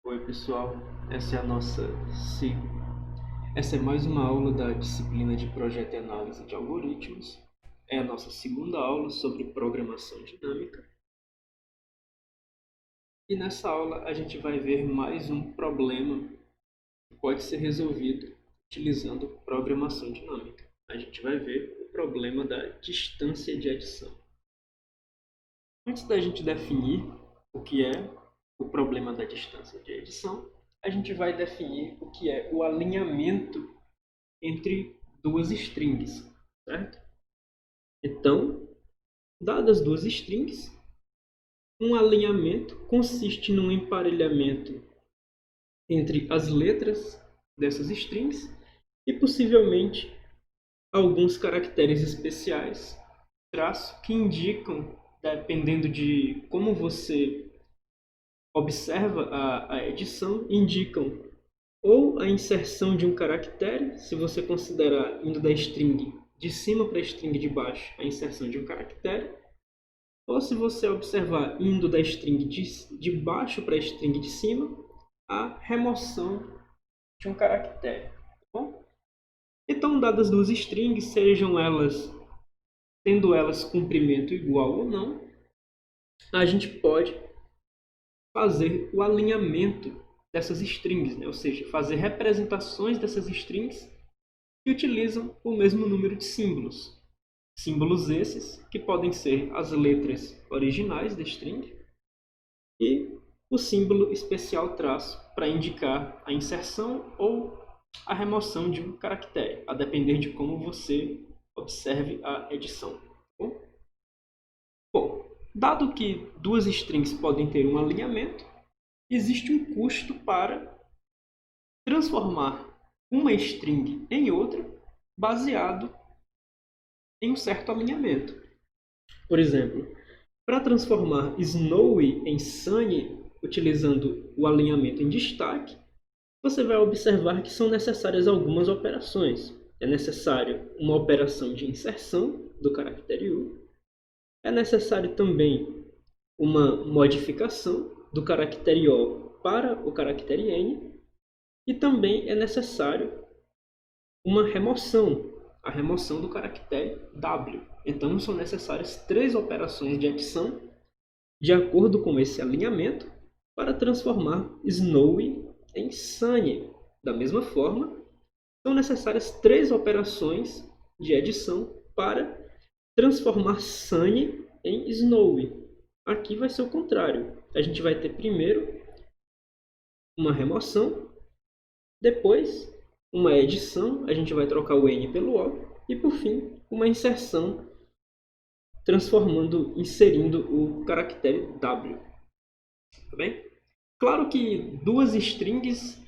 Oi pessoal, essa é a nossa se- essa é mais uma aula da disciplina de projeto e análise de algoritmos. É a nossa segunda aula sobre programação dinâmica. E nessa aula a gente vai ver mais um problema que pode ser resolvido utilizando programação dinâmica. A gente vai ver o problema da distância de adição. Antes da gente definir o que é o problema da distância de adição, a gente vai definir o que é o alinhamento entre duas strings, certo? Então, dadas duas strings, um alinhamento consiste num emparelhamento entre as letras dessas strings e possivelmente alguns caracteres especiais, traço, que indicam, dependendo de como você observa a edição, indicam ou a inserção de um caractere, se você considerar indo da string de cima para a string de baixo, a inserção de um caractere, ou se você observar indo da string de baixo para a string de cima, a remoção de um caractere. Tá bom? Então, dadas duas strings, sejam elas tendo elas comprimento igual ou não, a gente pode fazer o alinhamento dessas strings, né? Ou seja, fazer representações dessas strings que utilizam o mesmo número de símbolos. Símbolos esses que podem ser as letras originais da string e o símbolo especial traço para indicar a inserção ou a remoção de um caractere, a depender de como você observe a edição. Bom, dado que duas strings podem ter um alinhamento, existe um custo para transformar uma string em outra baseado em um certo alinhamento. Por exemplo, para transformar Snowy em Sunny, utilizando o alinhamento em destaque, você vai observar que são necessárias algumas operações. É necessário uma operação de inserção do caractere U. É necessário também uma modificação do caractere O para o caractere N. E também é necessário uma remoção, a remoção do caractere W. Então, são necessárias três operações de adição de acordo com esse alinhamento para transformar Snowy em Sunny. Da mesma forma, são necessárias três operações de adição para transformar Sunny em Snowy. Aqui vai ser o contrário. A gente vai ter primeiro uma remoção, depois uma edição, a gente vai trocar o N pelo O, e por fim uma inserção, inserindo o caractere W. Tá bem? Claro que duas strings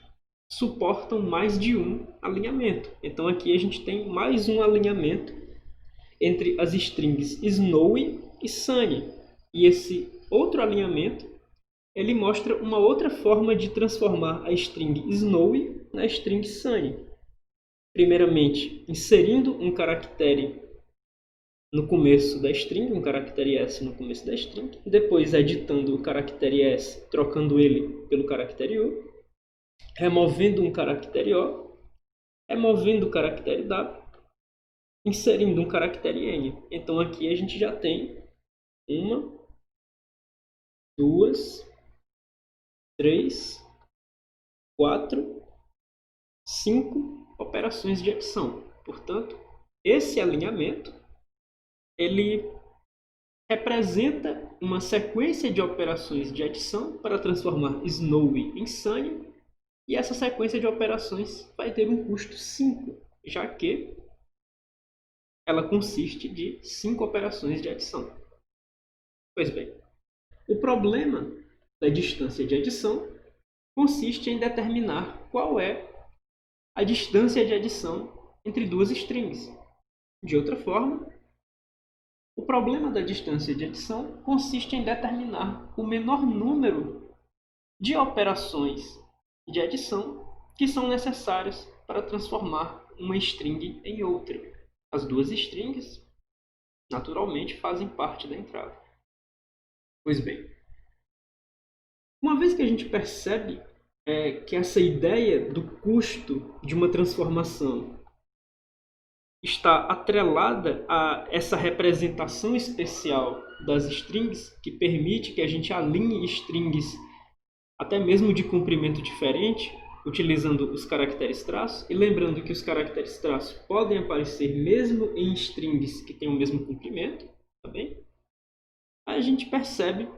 suportam mais de um alinhamento. Então aqui a gente tem mais um alinhamento entre as strings Snowy e Sunny. E esse outro alinhamento ele mostra uma outra forma de transformar a string Snowy na string Sunny. Primeiramente, inserindo um caractere no começo da string, um caractere S no começo da string, depois editando o caractere S, trocando ele pelo caractere U, removendo um caractere O, removendo o caractere W, inserindo um caractere N. Então aqui a gente já tem uma, duas, três, quatro, cinco operações de adição. Portanto, esse alinhamento ele representa uma sequência de operações de adição para transformar Snowy em Sunny, e essa sequência de operações vai ter um custo 5, já que ela consiste de 5 operações de adição. Pois bem, o problema da distância de adição consiste em determinar qual é a distância de adição entre duas strings. De outra forma, o problema da distância de adição consiste em determinar o menor número de operações de adição que são necessárias para transformar uma string em outra. As duas strings, naturalmente, fazem parte da entrada. Pois bem, uma vez que a gente percebe que essa ideia do custo de uma transformação está atrelada a essa representação especial das strings, que permite que a gente alinhe strings até mesmo de comprimento diferente, utilizando os caracteres traço. E lembrando que os caracteres traço podem aparecer mesmo em strings que têm o mesmo comprimento, tá bem? A gente percebe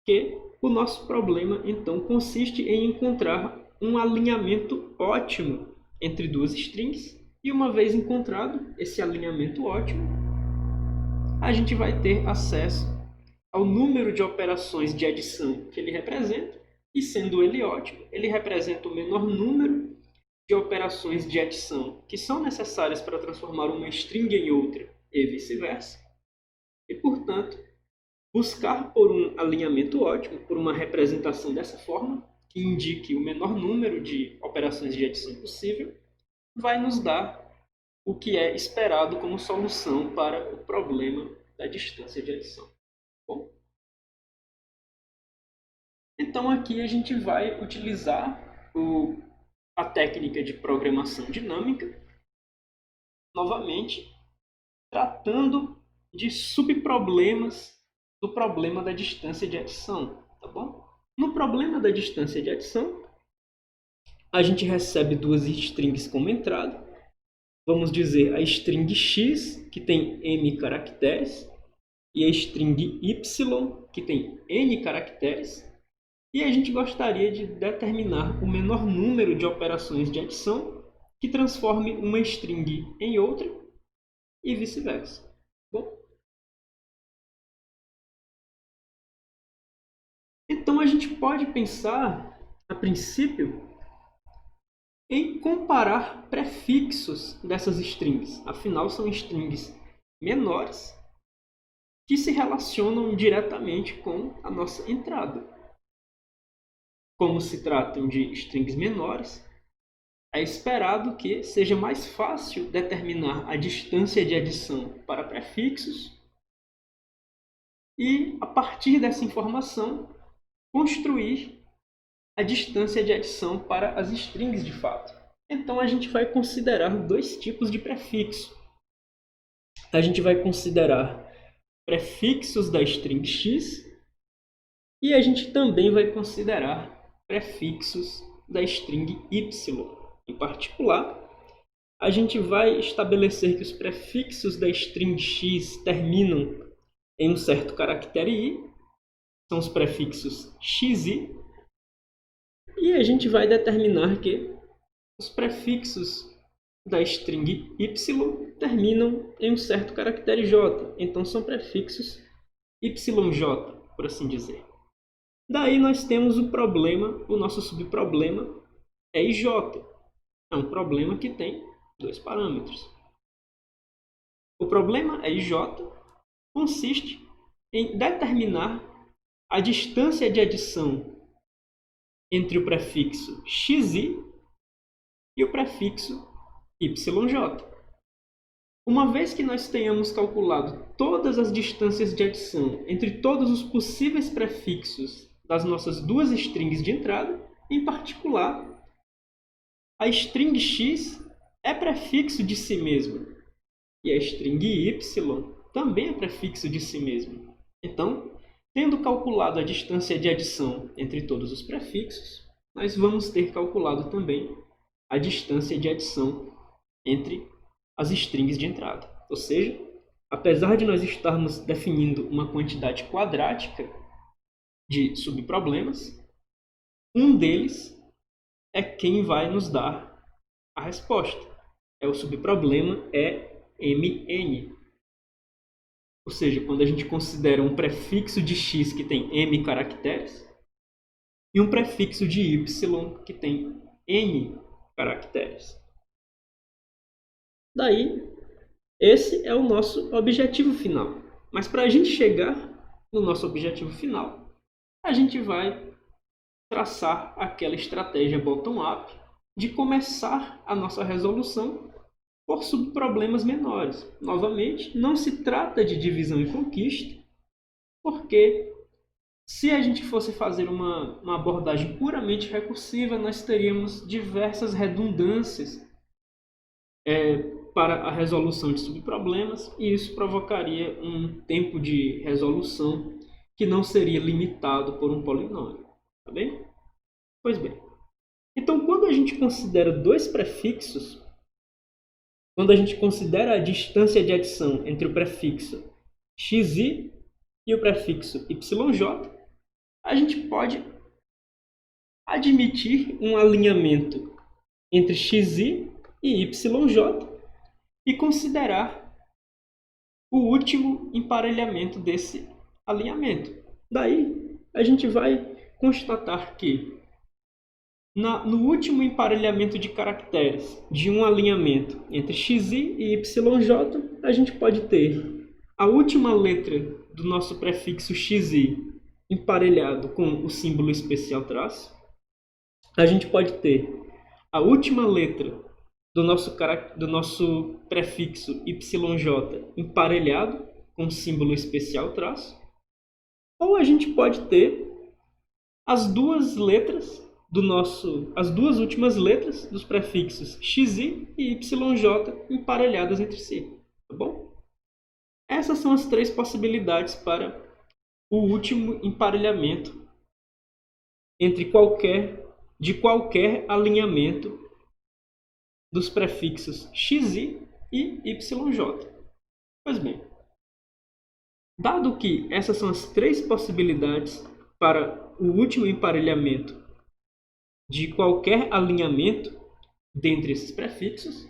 que o nosso problema, então, consiste em encontrar um alinhamento ótimo entre duas strings. E uma vez encontrado esse alinhamento ótimo, a gente vai ter acesso ao número de operações de adição que ele representa. E sendo ele ótimo, ele representa o menor número de operações de adição que são necessárias para transformar uma string em outra e vice-versa. E, portanto, buscar por um alinhamento ótimo, por uma representação dessa forma, que indique o menor número de operações de adição possível, vai nos dar o que é esperado como solução para o problema da distância de adição. Bom? Então aqui a gente vai utilizar a técnica de programação dinâmica, novamente, tratando de subproblemas do problema da distância de adição. Tá bom? No problema da distância de adição, a gente recebe duas strings como entrada. Vamos dizer a string x, que tem m caracteres, e a string y, que tem n caracteres. E a gente gostaria de determinar o menor número de operações de adição que transforme uma string em outra e vice-versa. Bom, então a gente pode pensar, a princípio, em comparar prefixos dessas strings. Afinal, são strings menores que se relacionam diretamente com a nossa entrada. Como se tratam de strings menores, é esperado que seja mais fácil determinar a distância de adição para prefixos e, a partir dessa informação, construir a distância de adição para as strings de fato. Então, a gente vai considerar dois tipos de prefixo. A gente vai considerar prefixos da string x e a gente também vai considerar prefixos da string y. Em particular, a gente vai estabelecer que os prefixos da string x terminam em um certo caractere i, são os prefixos xi, e a gente vai determinar que os prefixos da string y terminam em um certo caractere j, então são prefixos yj, por assim dizer. Daí nós temos o problema, o nosso subproblema é ij. É um problema que tem dois parâmetros. O problema ij consiste em determinar a distância de adição entre o prefixo xi e o prefixo yj. Uma vez que nós tenhamos calculado todas as distâncias de adição entre todos os possíveis prefixos das nossas duas strings de entrada, em particular, a string x é prefixo de si mesma e a string y também é prefixo de si mesmo. Então, tendo calculado a distância de adição entre todos os prefixos, nós vamos ter calculado também a distância de adição entre as strings de entrada. Ou seja, apesar de nós estarmos definindo uma quantidade quadrática de subproblemas, um deles é quem vai nos dar a resposta. O subproblema é mn. Ou seja, quando a gente considera um prefixo de x que tem m caracteres e um prefixo de y que tem n caracteres. Daí, esse é o nosso objetivo final. Mas para a gente chegar no nosso objetivo final, a gente vai traçar aquela estratégia bottom-up de começar a nossa resolução por subproblemas menores. Novamente, não se trata de divisão e conquista, porque Se a gente fosse fazer uma abordagem puramente recursiva, nós teríamos diversas redundâncias para a resolução de subproblemas, e isso provocaria um tempo de resolução que não seria limitado por um polinômio. Tá bem? Pois bem. Então, quando a gente considera dois prefixos, quando a gente considera a distância de adição entre o prefixo xi e o prefixo yj, a gente pode admitir um alinhamento entre xi e yj e considerar o último emparelhamento desse alinhamento. Daí, a gente vai constatar que no último emparelhamento de caracteres de um alinhamento entre xi e yj, a gente pode ter a última letra do nosso prefixo xi emparelhado com o símbolo especial traço. A gente pode ter a última letra do nosso prefixo yj emparelhado com o símbolo especial traço. Ou a gente pode ter as duas últimas letras dos prefixos xi e yj emparelhadas entre si. Tá bom? Essas são as três possibilidades para o último emparelhamento de qualquer alinhamento dos prefixos xi e yj. Pois bem, dado que essas são as três possibilidades para o último emparelhamento de qualquer alinhamento entre esses prefixos,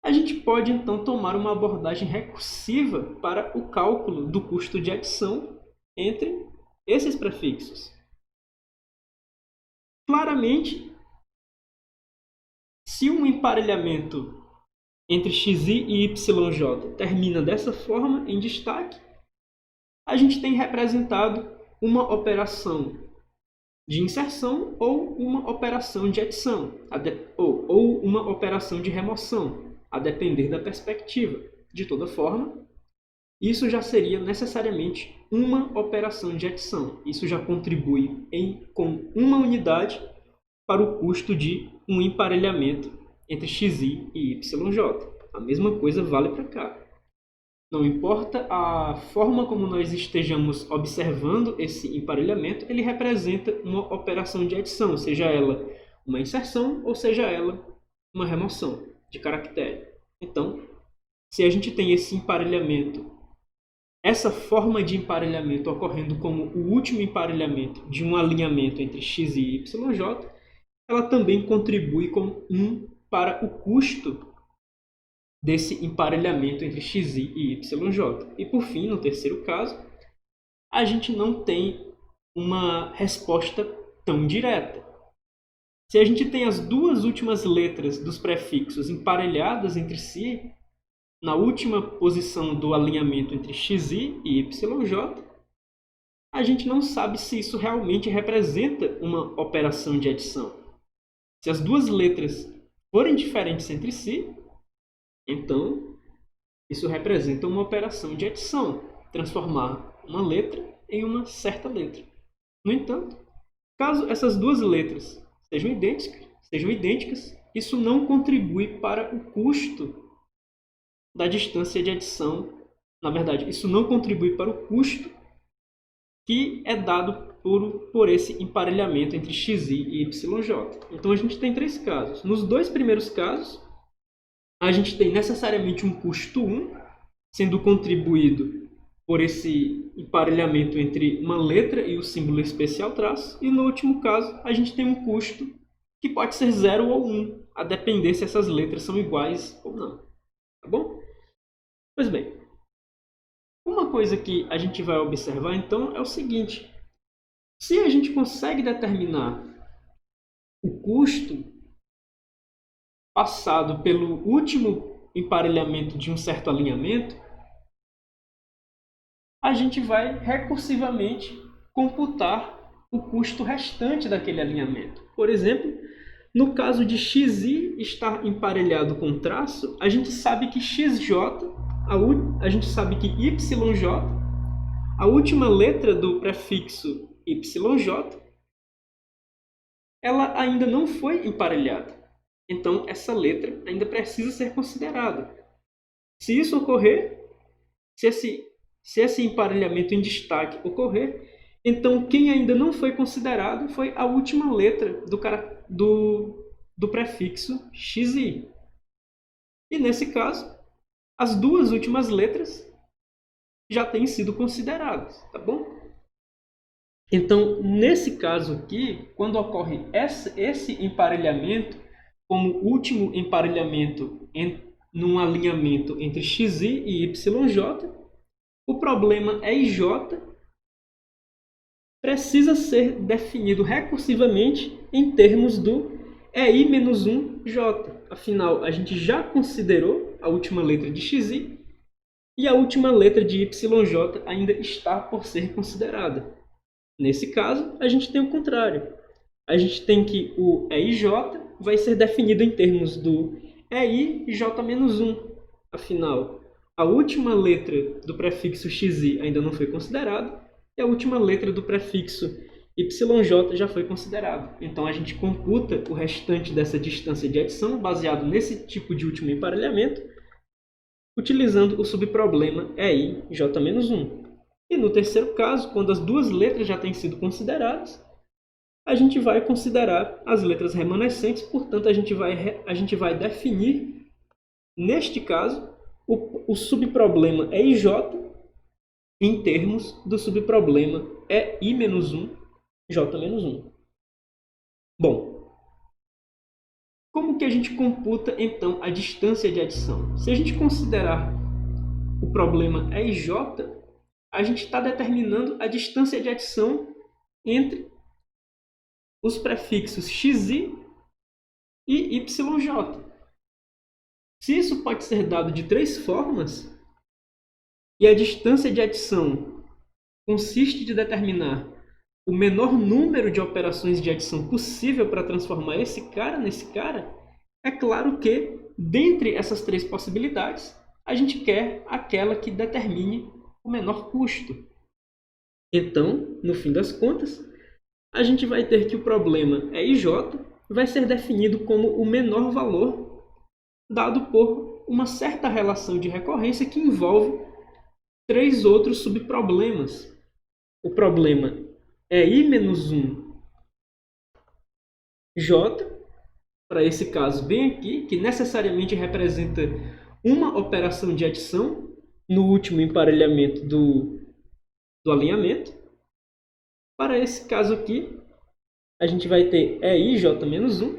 a gente pode então tomar uma abordagem recursiva para o cálculo do custo de adição entre esses prefixos. Claramente, se um emparelhamento entre xi e yj termina dessa forma, em destaque, a gente tem representado uma operação de inserção ou uma operação de adição, ou uma operação de remoção, a depender da perspectiva. De toda forma, isso já seria necessariamente uma operação de adição. Isso já contribui com uma unidade para o custo de um emparelhamento entre xi e yj. A mesma coisa vale para cá. Não importa a forma como nós estejamos observando esse emparelhamento, ele representa uma operação de adição, seja ela uma inserção ou seja ela uma remoção de caractere. Então, se a gente tem esse emparelhamento, essa forma de emparelhamento ocorrendo como o último emparelhamento de um alinhamento entre xi e yj, ela também contribui com 1 para o custo desse emparelhamento entre xi e yj. E por fim, no terceiro caso, a gente não tem uma resposta tão direta. Se a gente tem as duas últimas letras dos prefixos emparelhadas entre si, na última posição do alinhamento entre xi e yj, a gente não sabe se isso realmente representa uma operação de adição. Se as duas letras forem diferentes entre si, então isso representa uma operação de adição, transformar uma letra em uma certa letra. No entanto, caso essas duas letras sejam idênticas, isso não contribui para o custo da distância de adição. Na verdade, isso não contribui para o custo que é dado por esse emparelhamento entre xi e yj. Então a gente tem três casos. Nos dois primeiros casos, a gente tem necessariamente um custo 1 sendo contribuído por esse emparelhamento entre uma letra e o símbolo especial traço. E no último caso, a gente tem um custo que pode ser 0 ou 1, a depender se essas letras são iguais ou não. Tá bom? Pois bem, uma coisa que a gente vai observar então é o seguinte: se a gente consegue determinar o custo passado pelo último emparelhamento de um certo alinhamento, a gente vai recursivamente computar o custo restante daquele alinhamento. Por exemplo, no caso de xi estar emparelhado com traço, a gente sabe que xj, a gente sabe que yj, a última letra do prefixo YJ, ela ainda não foi emparelhada. Então, essa letra ainda precisa ser considerada. Se isso ocorrer, se esse emparelhamento em destaque ocorrer, então quem ainda não foi considerado foi a última letra do prefixo XI. E nesse caso, as duas últimas letras já têm sido consideradas, tá bom? Então, nesse caso aqui, quando ocorre esse emparelhamento, como último emparelhamento num alinhamento entre XI e YJ, o problema EIJ precisa ser definido recursivamente em termos do EI-1J. Afinal, a gente já considerou a última letra de XI e a última letra de YJ ainda está por ser considerada. Nesse caso, a gente tem o contrário. A gente tem que o EIJ vai ser definido em termos do EIJ-1. Afinal, a última letra do prefixo XI ainda não foi considerada e a última letra do prefixo YJ já foi considerada. Então, a gente computa o restante dessa distância de adição baseado nesse tipo de último emparelhamento, utilizando o subproblema EIJ-1. E no terceiro caso, quando as duas letras já têm sido consideradas, a gente vai considerar as letras remanescentes, portanto, a gente vai definir, neste caso, o subproblema EIJ em termos do subproblema EI-1, J-1. Bom, como que a gente computa, então, a distância de adição? Se a gente considerar o problema EIJ, a gente está determinando a distância de adição entre os prefixos XI e YJ. Se isso pode ser dado de três formas, e a distância de adição consiste de determinar o menor número de operações de adição possível para transformar esse cara nesse cara, é claro que, dentre essas três possibilidades, a gente quer aquela que determine o menor custo. Então, no fim das contas, a gente vai ter que o problema EIJ vai ser definido como o menor valor dado por uma certa relação de recorrência que envolve três outros subproblemas. O problema EI-1J, para esse caso bem aqui, que necessariamente representa uma operação de adição no último emparelhamento do alinhamento. Para esse caso aqui, a gente vai ter EIJ-1,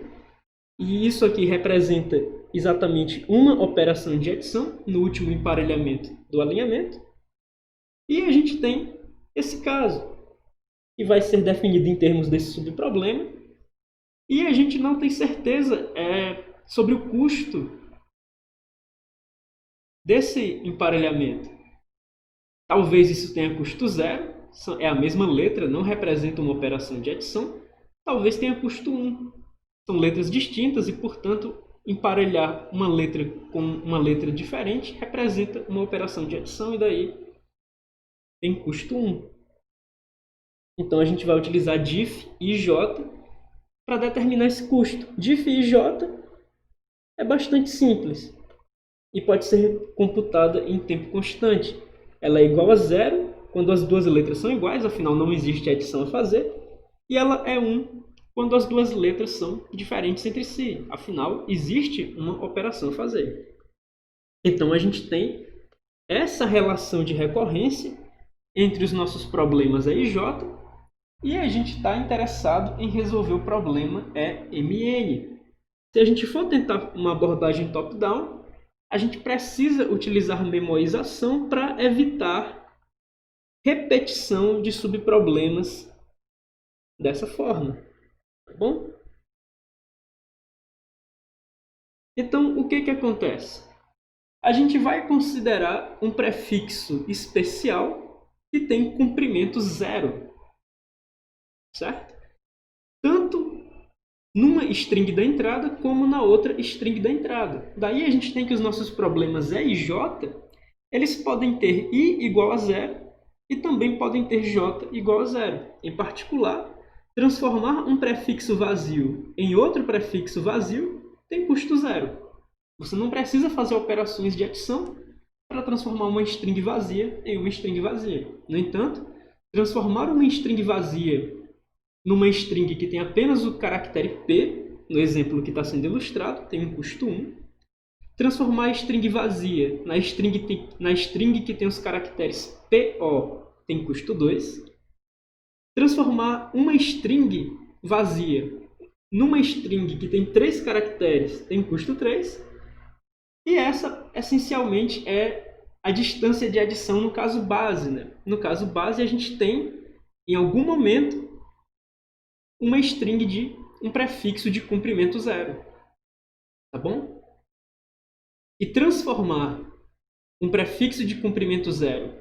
e isso aqui representa exatamente uma operação de adição no último emparelhamento do alinhamento. E a gente tem esse caso, que vai ser definido em termos desse subproblema, e a gente não tem certeza sobre o custo desse emparelhamento. Talvez isso tenha custo zero, é a mesma letra, não representa uma operação de adição. Talvez tenha custo 1. São letras distintas e, portanto, emparelhar uma letra com uma letra diferente representa uma operação de adição e daí tem custo 1. Então, a gente vai utilizar diff e j para determinar esse custo. Diff e j é bastante simples e pode ser computada em tempo constante. Ela é igual a zero quando as duas letras são iguais, afinal não existe adição a fazer. E ela é 1 quando as duas letras são diferentes entre si, afinal existe uma operação a fazer. Então, a gente tem essa relação de recorrência entre os nossos problemas EIJ e a gente está interessado em resolver o problema EMN. Se a gente for tentar uma abordagem top-down, a gente precisa utilizar memorização para evitar repetição de subproblemas dessa forma. Tá bom? Então, o que acontece? A gente vai considerar um prefixo especial que tem comprimento zero, certo? Tanto numa string da entrada como na outra string da entrada. Daí a gente tem que os nossos problemas E e J, eles podem ter I igual a zero e também podem ter j igual a zero. Em particular, transformar um prefixo vazio em outro prefixo vazio tem custo zero. Você não precisa fazer operações de adição para transformar uma string vazia em uma string vazia. No entanto, transformar uma string vazia numa string que tem apenas o caractere P, no exemplo que está sendo ilustrado, tem um custo 1. Transformar a string vazia na string que tem os caracteres PO tem custo 2. Transformar uma string vazia numa string que tem 3 caracteres tem custo 3. E essa, essencialmente, é a distância de adição no caso base, né? No caso base, a gente tem, em algum momento, uma string de um prefixo de comprimento zero. Tá bom? E transformar um prefixo de comprimento zero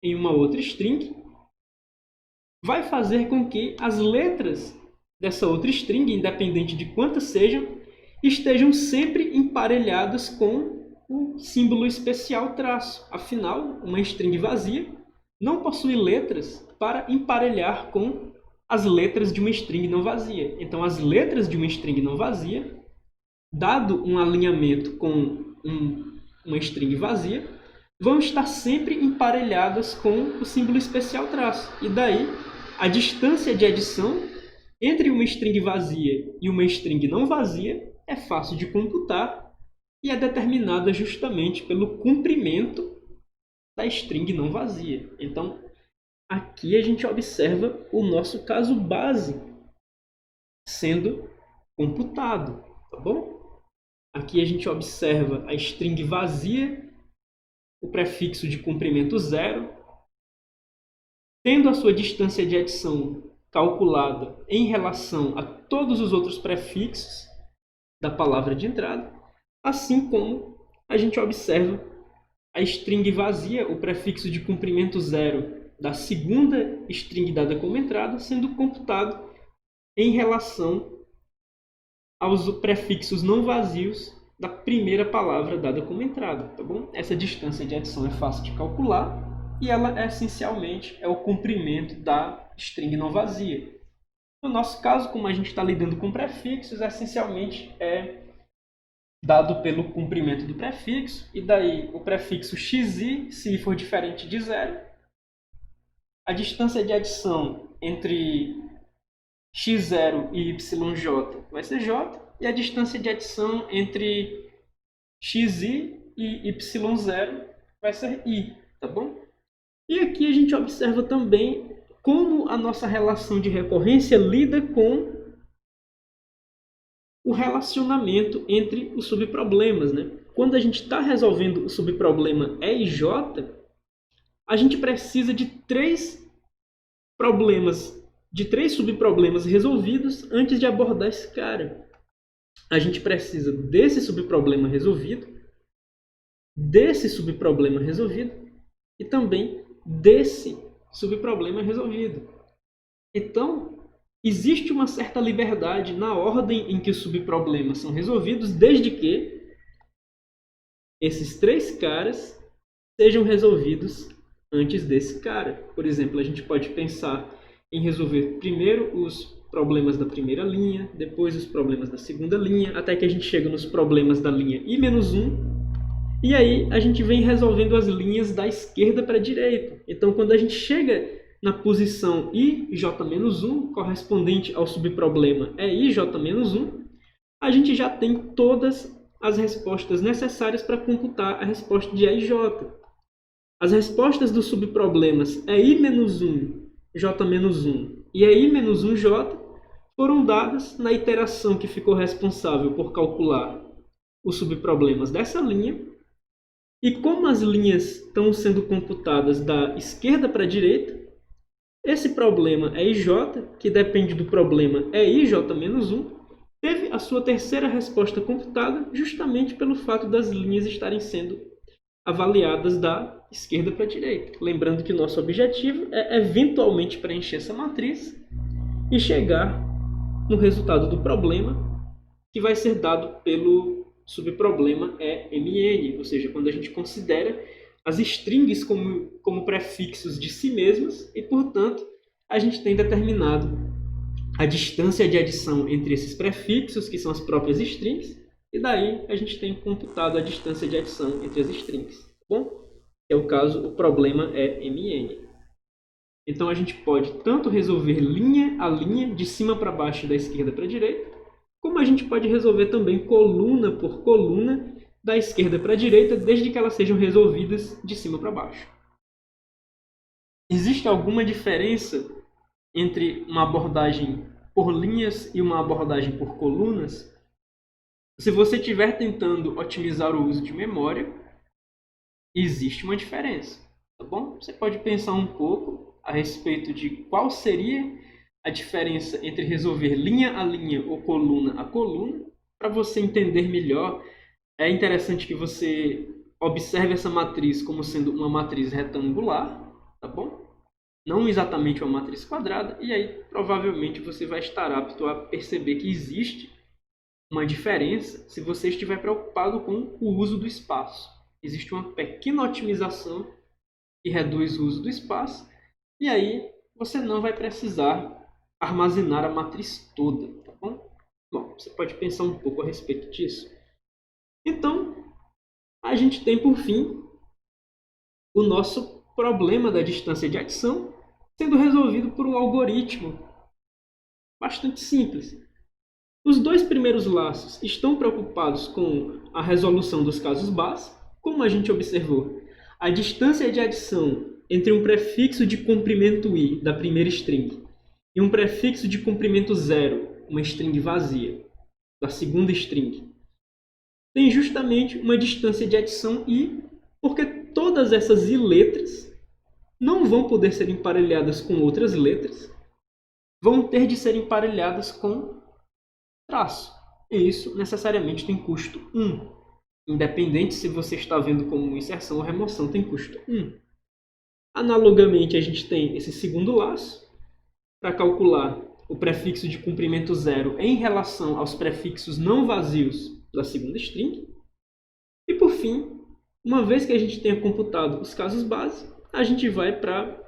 em uma outra string vai fazer com que as letras dessa outra string, independente de quantas sejam, estejam sempre emparelhadas com o símbolo especial traço. Afinal, uma string vazia não possui letras para emparelhar com as letras de uma string não vazia. Então, as letras de uma string não vazia, dado um alinhamento com uma string vazia, vão estar sempre emparelhadas com o símbolo especial traço. E daí, a distância de adição entre uma string vazia e uma string não vazia é fácil de computar e é determinada justamente pelo comprimento da string não vazia. Então, aqui a gente observa o nosso caso base sendo computado, tá bom? Aqui a gente observa a string vazia, o prefixo de comprimento zero, tendo a sua distância de adição calculada em relação a todos os outros prefixos da palavra de entrada, assim como a gente observa a string vazia, o prefixo de comprimento zero da segunda string dada como entrada, sendo computado em relação aos prefixos não vazios da primeira palavra dada como entrada, tá bom? Essa distância de adição é fácil de calcular e ela essencialmente é o comprimento da string não vazia. No nosso caso, como a gente está lidando com prefixos, essencialmente é dado pelo comprimento do prefixo, e daí o prefixo xi, se for diferente de zero, a distância de adição entre x0 e yj vai ser j, e a distância de adição entre xi e y0 vai ser i, tá bom? E aqui a gente observa também como a nossa relação de recorrência lida com o relacionamento entre os subproblemas, né? Quando a gente está resolvendo o subproblema E e J, a gente precisa de três subproblemas resolvidos antes de abordar esse cara. A gente precisa desse subproblema resolvido, desse subproblema resolvido e também desse subproblema resolvido. Então, existe uma certa liberdade na ordem em que os subproblemas são resolvidos, desde que esses três caras sejam resolvidos antes desse cara. Por exemplo, a gente pode pensar em resolver primeiro os problemas da primeira linha, depois os problemas da segunda linha, até que a gente chega nos problemas da linha i-1, e aí a gente vem resolvendo as linhas da esquerda para a direita. Então, quando a gente chega na posição ij-1, correspondente ao subproblema ij-1, a gente já tem todas as respostas necessárias para computar a resposta de EIJ. As respostas dos subproblemas i-1, j-1 e i-1j foram dadas na iteração que ficou responsável por calcular os subproblemas dessa linha. E como as linhas estão sendo computadas da esquerda para a direita, esse problema EIJ, que depende do problema EIJ-1, teve a sua terceira resposta computada justamente pelo fato das linhas estarem sendo avaliadas da esquerda para a direita. Lembrando que o nosso objetivo é eventualmente preencher essa matriz e chegar no resultado do problema, que vai ser dado pelo subproblema EMN, ou seja, quando a gente considera as strings como prefixos de si mesmas e, portanto, a gente tem determinado a distância de adição entre esses prefixos, que são as próprias strings, e daí a gente tem computado a distância de adição entre as strings. Tá bom? É o caso, o problema é MN. Então a gente pode tanto resolver linha a linha, de cima para baixo e da esquerda para a direita, como a gente pode resolver também coluna por coluna, da esquerda para a direita, desde que elas sejam resolvidas de cima para baixo. Existe alguma diferença entre uma abordagem por linhas e uma abordagem por colunas? Se você estiver tentando otimizar o uso de memória, existe uma diferença, tá bom? Você pode pensar um pouco a respeito de qual seria a diferença entre resolver linha a linha ou coluna a coluna. Para você entender melhor, é interessante que você observe essa matriz como sendo uma matriz retangular, tá bom? Não exatamente uma matriz quadrada, e aí provavelmente você vai estar apto a perceber que existe uma diferença se você estiver preocupado com o uso do espaço. Existe uma pequena otimização que reduz o uso do espaço, e aí você não vai precisar armazenar a matriz toda, tá bom? Bom, você pode pensar um pouco a respeito disso. Então, a gente tem, por fim, o nosso problema da distância de adição sendo resolvido por um algoritmo bastante simples. Os dois primeiros laços estão preocupados com a resolução dos casos base, como a gente observou. A distância de adição entre um prefixo de comprimento i da primeira string e um prefixo de comprimento 0, uma string vazia, da segunda string, tem justamente uma distância de adição i, porque todas essas i letras não vão poder ser emparelhadas com outras letras, vão ter de ser emparelhadas com traço. E isso necessariamente tem custo 1. Independente se você está vendo como inserção ou remoção, tem custo 1. Analogamente, a gente tem esse segundo laço para calcular o prefixo de comprimento 0 em relação aos prefixos não vazios da segunda string. E por fim, uma vez que a gente tenha computado os casos base, a gente vai para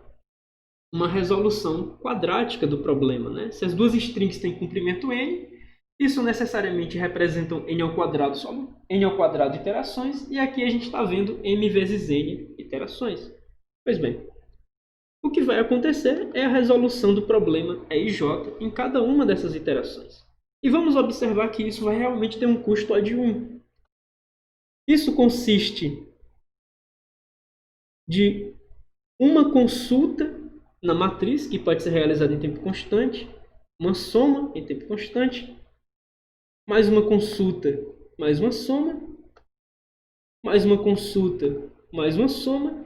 uma resolução quadrática do problema, né? Se as duas strings têm comprimento n, isso necessariamente representa n ao quadrado iterações, e aqui a gente está vendo m vezes n iterações. Pois bem, o que vai acontecer é a resolução do problema EIJ em cada uma dessas iterações. E vamos observar que isso vai realmente ter um custo de 1. Isso consiste de uma consulta na matriz, que pode ser realizada em tempo constante, uma soma em tempo constante, mais uma consulta, mais uma soma, mais uma consulta, mais uma soma,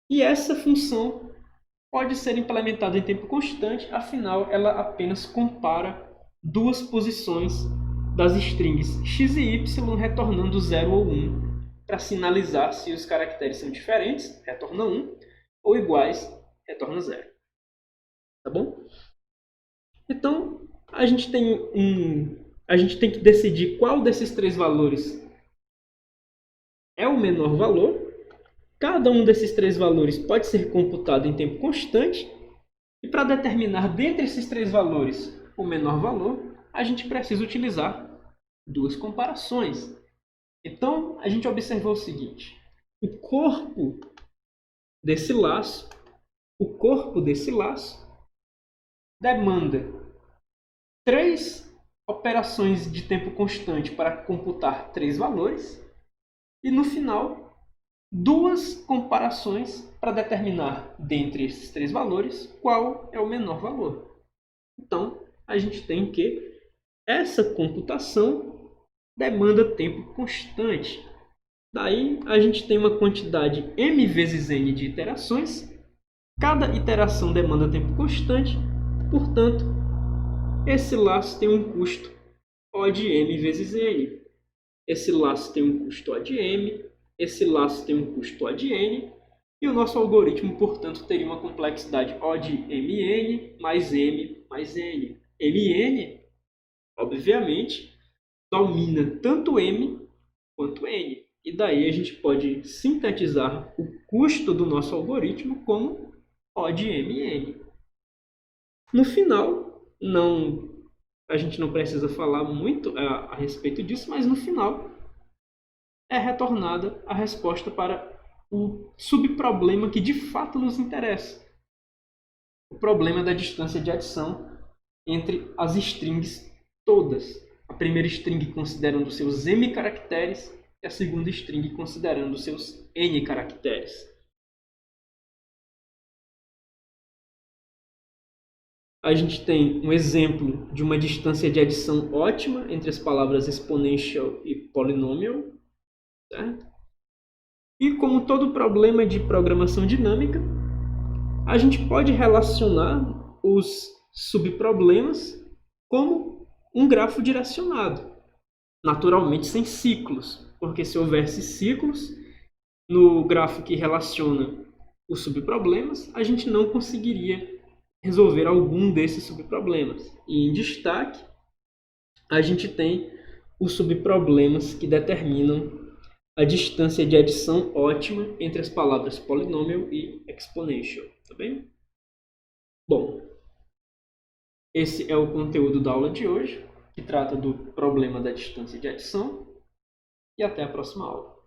e essa função pode ser implementada em tempo constante, afinal ela apenas compara duas posições das strings x e y retornando 0 ou 1, para sinalizar se os caracteres são diferentes, retorna 1, ou iguais, retorna 0. Tá bom? Então, a gente tem que decidir qual desses três valores é o menor valor. Cada um desses três valores pode ser computado em tempo constante. E para determinar dentre esses três valores o menor valor, a gente precisa utilizar duas comparações. Então, a gente observou o seguinte. O corpo desse laço demanda 3 operações de tempo constante para computar 3 valores e, no final, 2 comparações para determinar, dentre esses 3 valores, qual é o menor valor. Então, a gente tem que essa computação demanda tempo constante. Daí, a gente tem uma quantidade m vezes n de iterações. Cada iteração demanda tempo constante, portanto, esse laço tem um custo O de m vezes n. Esse laço tem um custo O de m, esse laço tem um custo O de n, e o nosso algoritmo, portanto, teria uma complexidade O de mn mais m mais n. Mn, obviamente, domina tanto m quanto n. E daí a gente pode sintetizar o custo do nosso algoritmo como O de MN. No final, a gente não precisa falar muito a respeito disso, mas no final é retornada a resposta para o subproblema que de fato nos interessa. O problema da distância de adição entre as strings todas. A primeira string considerando seus m caracteres e a segunda string considerando seus n caracteres. A gente tem um exemplo de uma distância de adição ótima entre as palavras exponential e polynomial, certo? E como todo problema de programação dinâmica, a gente pode relacionar os subproblemas como um grafo direcionado, naturalmente sem ciclos, porque se houvesse ciclos no grafo que relaciona os subproblemas, a gente não conseguiria resolver algum desses subproblemas. E em destaque, a gente tem os subproblemas que determinam a distância de adição ótima entre as palavras polynomial e exponential, tá bem? Bom, esse é o conteúdo da aula de hoje, que trata do problema da distância de adição, e até a próxima aula.